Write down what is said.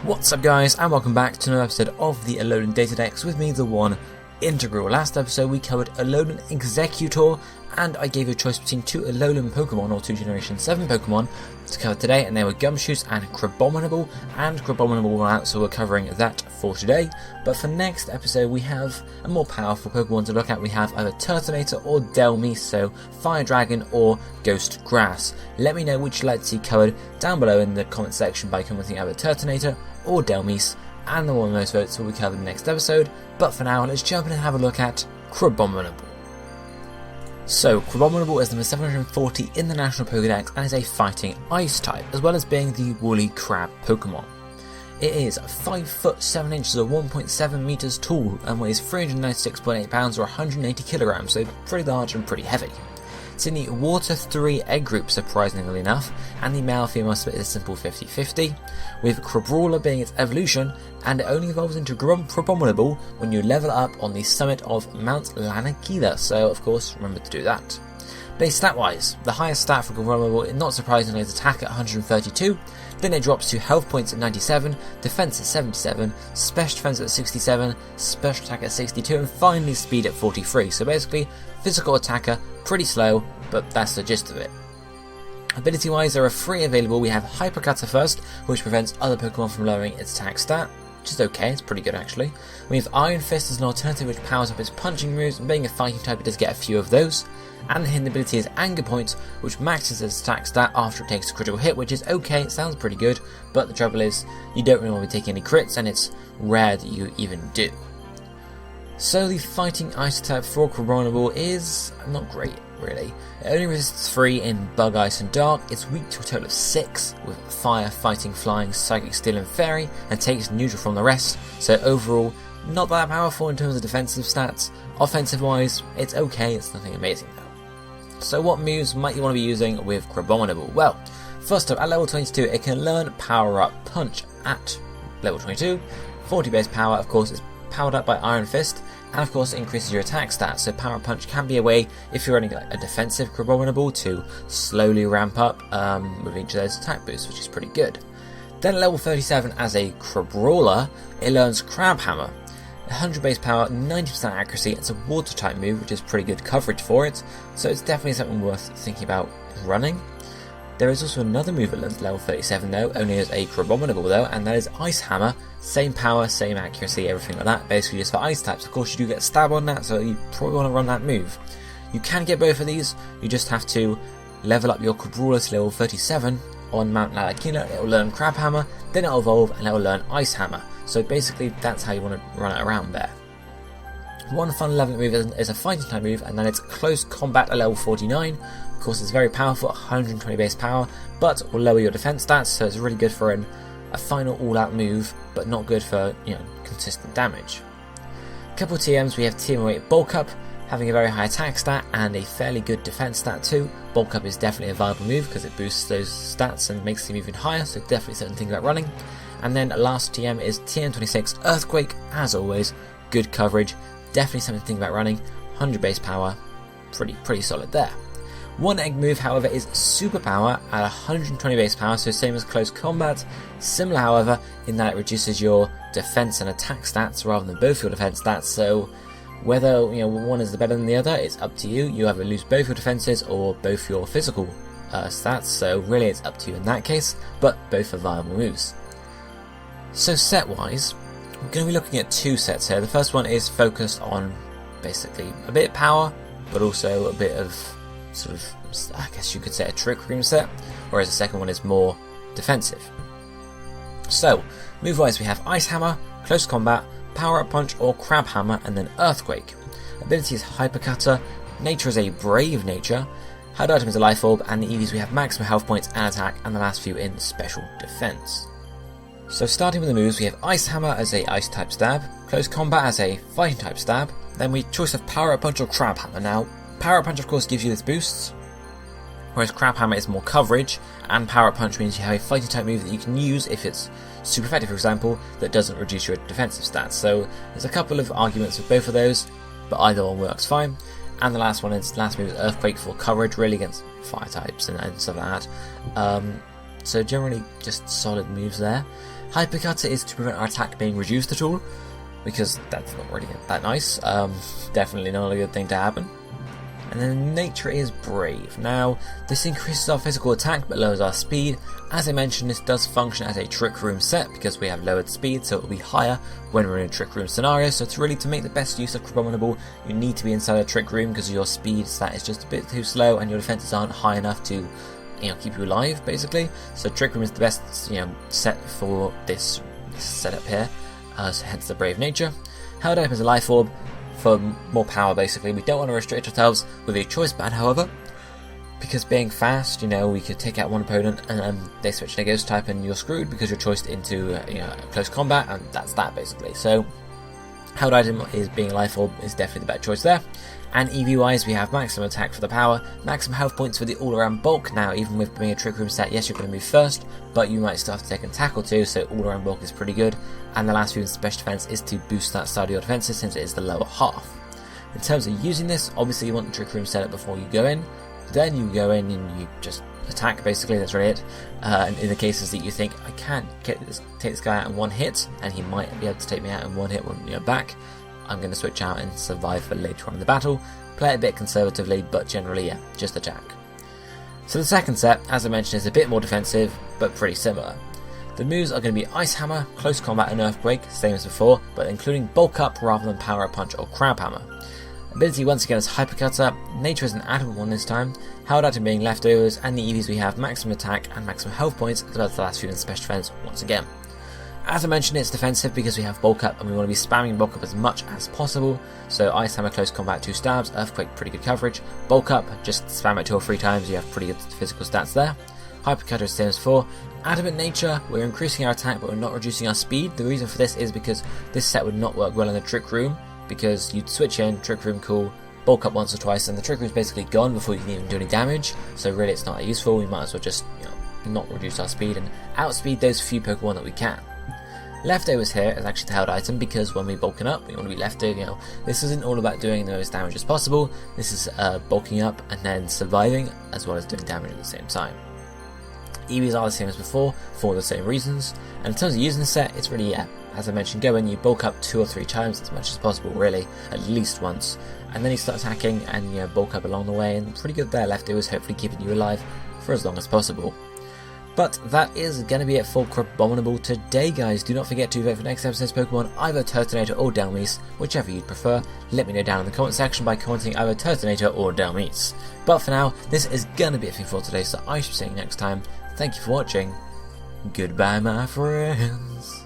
What's up guys, and welcome back to another episode of the Alolan DataDex with me, TheOneIntegral. Last episode we covered Alolan Executor, and I gave you a choice between two Alolan Pokemon, or two Generation 7 Pokemon, to cover today, and they were Gumshoos and Crabominable, and Crabominable went out, so we're covering that for today. But for next episode we have a more powerful Pokemon to look at. We have either Turtonator or Delmise, so Fire Dragon or Ghost Grass. Let me know which you'd like to see covered down below in the comment section by commenting either Turtonator or Delmise, and the one with most votes will be covered in the next episode. But for now, let's jump in and have a look at Crabominable. So, Crabominable is number 740 in the National Pokédex and is a fighting ice type, as well as being the woolly crab Pokemon. It is 5 foot 7 inches or 1.7 meters tall and weighs 396.8 pounds or 180 kilograms, so pretty large and pretty heavy. It's in the Water 3 egg group, surprisingly enough, and the male-female split is a simple 50-50, with Crabrawler being its evolution, and it only evolves into Crabominable when you level up on the summit of Mount Lanakila, so of course remember to do that. Base stat-wise, the highest stat for Crabominable, not surprisingly, is attack at 132, then it drops to health points at 97, defense at 77, special defense at 67, special attack at 62, and finally speed at 43. So basically, physical attacker, pretty slow, but that's the gist of it. Ability wise, there are 3 available. We have Hyper Cutter first, which prevents other Pokemon from lowering its attack stat, which is okay, it's pretty good actually. We have Iron Fist as an alternative, which powers up its punching moves, and being a fighting type, it does get a few of those. And the hidden ability is Anger Point, which maxes its attack stat after it takes a critical hit, which is okay, it sounds pretty good, but the trouble is, you don't really want to be taking any crits, and it's rare that you even do. So the fighting ice type for Crabominable is not great, really. It only resists 3 in Bug, Ice and Dark, it's weak to a total of 6, with Fire, Fighting, Flying, Psychic, Steel and Fairy, and takes neutral from the rest, so overall, not that powerful in terms of defensive stats. Offensive wise, it's okay, it's nothing amazing though. So what moves might you want to be using with Crabominable? Well, first up, at level 22 it can learn Power Up Punch at level 22. 40 base power, of course, is powered up by Iron Fist, and of course it increases your attack stats, so Power Up Punch can be a way, if you're running a defensive Crabominable, to slowly ramp up with each of those attack boosts, which is pretty good. Then at level 37, as a Crabrawler, it learns Crab Hammer. 100 base power, 90% accuracy, it's a water type move, which is pretty good coverage for it, so it's definitely something worth thinking about running. There is also another move at level 37 though, only as a Crabominable though, and that is Ice Hammer. Same power, same accuracy, everything like that, basically just for ice types. Of course you do get stab on that, so you probably want to run that move. You can get both of these, you just have to level up your Crabrawler to level 37 on Mount Lanakila. It will learn Crab Hammer, then it will evolve and it will learn Ice Hammer. So basically that's how you want to run it around there. One fun leveling move is a fighting type move, and then it's Close Combat at level 49. Of course it's very powerful, 120 base power, but will lower your defense stats, so it's really good for a final all-out move, but not good for, consistent damage. A couple of TMs, we have TM08 Bulk Up, having a very high attack stat and a fairly good defense stat too. Bulk Up is definitely a viable move because it boosts those stats and makes them even higher, so definitely certain things about running. And then last TM is TM26 Earthquake, as always, good coverage, definitely something to think about running, 100 base power, pretty solid there. One egg move, however, is Super Power at 120 base power, so same as Close Combat, similar however in that it reduces your defense and attack stats rather than both your defense stats, so whether one is better than the other, it's up to you. You either lose both your defenses or both your physical stats, so really it's up to you in that case, but both are viable moves. So set wise, we're going to be looking at 2 sets here. The first one is focused on basically a bit of power, but also a bit of sort of, I guess you could say, a Trick Room set, whereas the second one is more defensive. So, move wise we have Ice Hammer, Close Combat, Power Up Punch or Crab Hammer, and then Earthquake. Ability is Hyper Cutter, nature is a Brave nature, hard item is a Life Orb, and the EVs we have maximum health points and attack, and the last few in special defense. So starting with the moves, we have Ice Hammer as a Ice type stab, Close Combat as a Fighting type stab, then we choice of Power Up Punch or Crab Hammer. Now, Power Up Punch of course gives you this boosts, whereas Crab Hammer is more coverage, and Power Up Punch means you have a fighting type move that you can use if it's super effective, for example, that doesn't reduce your defensive stats. So there's a couple of arguments with both of those, but either one works fine. And the last move is Earthquake for coverage, really against fire types and stuff like that. so generally just solid moves there. Hypercutter is to prevent our attack being reduced at all, because that's not really that nice. Definitely not a good thing to happen. And then Nature is Brave. Now, this increases our physical attack but lowers our speed. As I mentioned, this does function as a Trick Room set because we have lowered speed, so it will be higher when we're in a Trick Room scenario. So to make the best use of Crabominable, you need to be inside a Trick Room because your speed stat is just a bit too slow and your defenses aren't high enough to keep you alive, basically. So Trick Room is the best set for this setup here, so hence the Brave Nature. Held Up is a Life Orb for more power, basically. We don't want to restrict ourselves with a choice band, however, because being fast, we could take out one opponent and they switch to a ghost type and you're screwed because you're choiced into close combat, and that's that basically. So Held Item is being Life Orb is definitely the better choice there. And EV wise, we have maximum attack for the power, maximum health points for the all-around bulk. Now, even with being a Trick Room set, yes, you're going to move first, but you might still have to take an attack or two, so all-around bulk is pretty good. And the last few in special defense is to boost that side of your defenses since it is the lower half. In terms of using this, obviously you want the Trick Room setup before you go in. Then you go in and you just attack, basically, that's really it. And in the cases that you think, I can't take this guy out in one hit, and he might be able to take me out in one hit when you're back, I'm going to switch out and survive for later on in the battle. Play it a bit conservatively, but generally, yeah, just attack. So the second set, as I mentioned, is a bit more defensive, but pretty similar. The moves are going to be Ice Hammer, Close Combat and Earthquake, same as before, but including Bulk Up rather than Power Up Punch or Crab Hammer. Ability once again is Hypercutter, Nature is an adamant one this time, Held Item being Leftovers, and the EVs we have maximum attack and maximum health points, as well as the last few in special defense once again. As I mentioned, it's defensive because we have Bulk Up and we want to be spamming Bulk Up as much as possible. So Ice Hammer, Close Combat, 2 stabs, Earthquake, pretty good coverage. Bulk Up, just spam it 2 or 3 times, you have pretty good physical stats there. Hypercutter is same as before. Adamant Nature, we're increasing our attack but we're not reducing our speed. The reason for this is because this set would not work well in the Trick Room, because you'd switch in, Trick Room cool, Bulk Up once or twice, and the Trick Room is basically gone before you can even do any damage. So really it's not that useful, we might as well just not reduce our speed and outspeed those few Pokemon that we can. Leftovers here is actually the Held Item because when we bulking up, we want to be leftover. This isn't all about doing the most damage as possible. This is bulking up and then surviving as well as doing damage at the same time. EVs are the same as before for the same reasons. And in terms of using the set, it's really, as I mentioned, go in, you bulk up 2 or 3 times as much as possible, really, at least once. And then you start attacking and bulk up along the way, and pretty good there. Leftovers hopefully keeping you alive for as long as possible. But that is going to be it for Crabominable today, guys. Do not forget to vote for next episode's Pokemon, either Turtonator or Delmise, whichever you'd prefer. Let me know down in the comment section by commenting either Turtonator or Delmise. But for now, this is going to be it for today, so I shall see you next time. Thank you for watching. Goodbye, my friends.